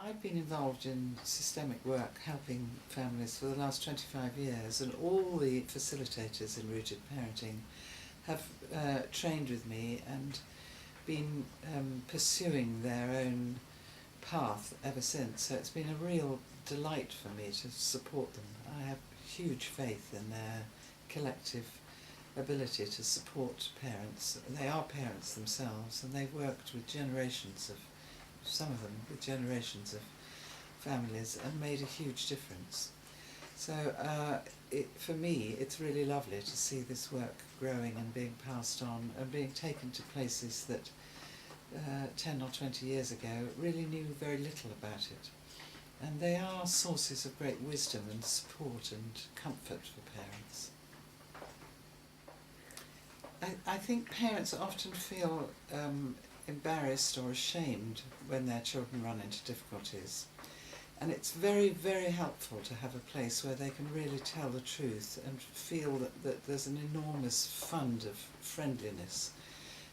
I've been involved in systemic work helping families for the last 25 years, and all the facilitators in rooted parenting have trained with me and been pursuing their own path ever since. So it's been a real delight for me to support them. I have huge faith in their collective ability to support parents. They are parents themselves, and they've worked with generations of, some of them with generations of families, and made a huge difference. So for me, it's really lovely to see this work growing and being passed on and being taken to places that 10 or 20 years ago really knew very little about it. And they are sources of great wisdom and support and comfort for parents. I think parents often feel embarrassed or ashamed when their children run into difficulties. And it's very, very helpful to have a place where they can really tell the truth and feel that there's an enormous fund of friendliness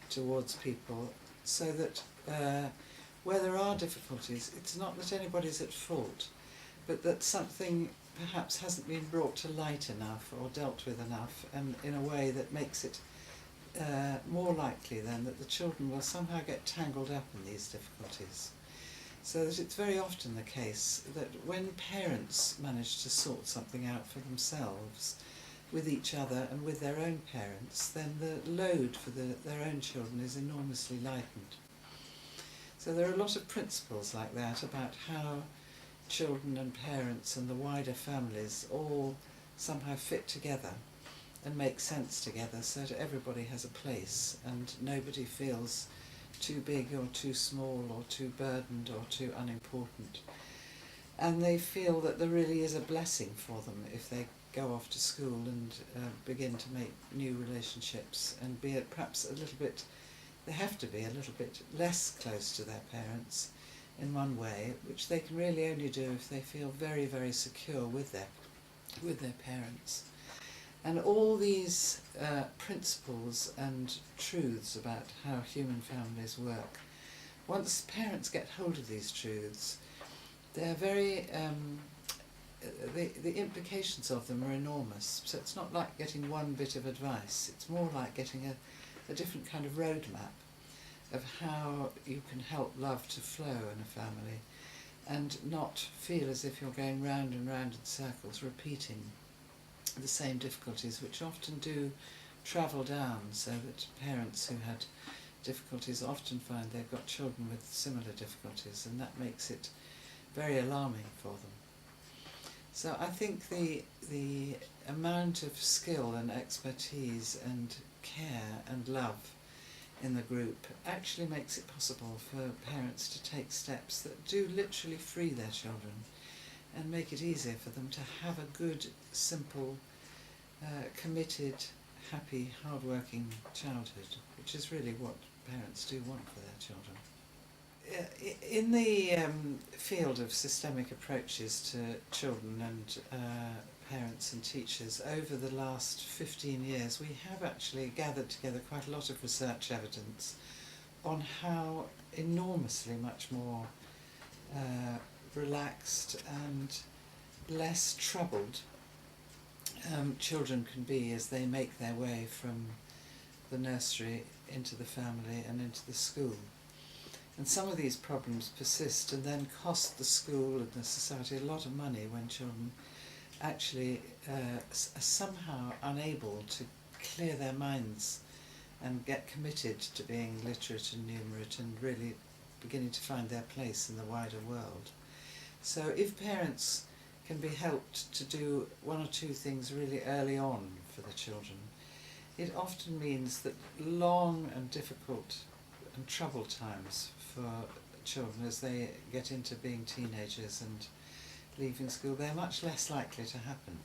towards people, so that where there are difficulties, it's not that anybody's at fault, but that something perhaps hasn't been brought to light enough or dealt with enough, and in a way that makes it more likely then that the children will somehow get tangled up in these difficulties. So that it's very often the case that when parents manage to sort something out for themselves, with each other and with their own parents, then the load for their own children is enormously lightened. So there are a lot of principles like that about how children and parents and the wider families all somehow fit together and make sense together, so that everybody has a place and nobody feels too big or too small or too burdened or too unimportant. And they feel that there really is a blessing for them if they go off to school and begin to make new relationships and be perhaps a little bit, they have to be a little bit less close to their parents in one way, which they can really only do if they feel very, very secure with their parents. And all these principles and truths about how human families work, once parents get hold of these truths, they're very, the implications of them are enormous. So it's not like getting one bit of advice, it's more like getting a different kind of roadmap of how you can help love to flow in a family and not feel as if you're going round and round in circles, repeating the same difficulties, which often do travel down, so that parents who had difficulties often find they've got children with similar difficulties, and that makes it very alarming for them. So I think the amount of skill and expertise and care and love in the group actually makes it possible for parents to take steps that do literally free their children and make it easier for them to have a good, simple, committed, happy, hard-working childhood, which is really what parents do want for their children. In the field of systemic approaches to children and parents and teachers, over the last 15 years we have actually gathered together quite a lot of research evidence on how enormously much more relaxed and less troubled children can be as they make their way from the nursery into the family and into the school. And some of these problems persist and then cost the school and the society a lot of money when children actually are somehow unable to clear their minds and get committed to being literate and numerate and really beginning to find their place in the wider world. So if parents can be helped to do one or two things really early on for the children, it often means that long and difficult and troubled times for children as they get into being teenagers and leaving school, they're much less likely to happen.